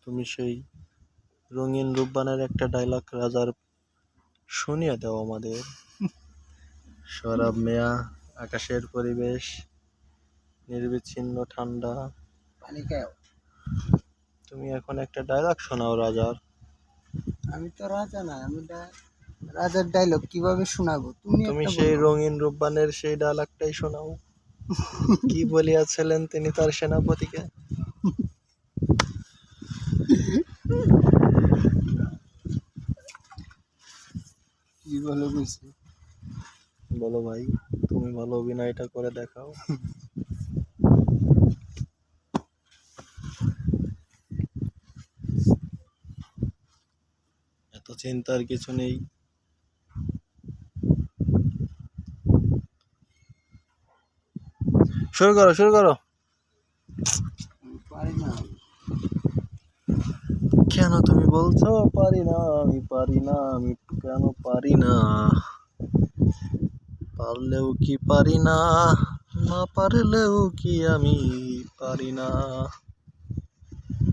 তুমি সেই রঙিন রূপবানের একটা ডায়লগ রাজার শুনিয়ে দাও আমাদের। শরাব মেয়া, আকাশের পরিবেশ, নির্বিচ্ছিন্ন ঠান্ডা। পানি খাও। তুমি এখন একটা ডায়লগ শোনাও রাজার। আমি তো রাজা না, আমি রাজার ডায়লগ কিভাবে শোনাবো? তুমি সেই রঙিন রূপবানের সেই ডায়লগটাই শোনাও। কি বলিয়াছিলেন তিনি তার সেনাপতিকে? কি বলে বুঝছি। বলো ভাই, তুমি ভালো অভিনয়টা করে দেখাও। এত চিন্তার কিছু নেই। শুরু করো, শুরু করো। পারি না। কেন তুমি বলছো পারি না? আমি পারি না, আমি কেন পারি না? পারলেও কি পারি না, না পারলেও কি আমি পারি না।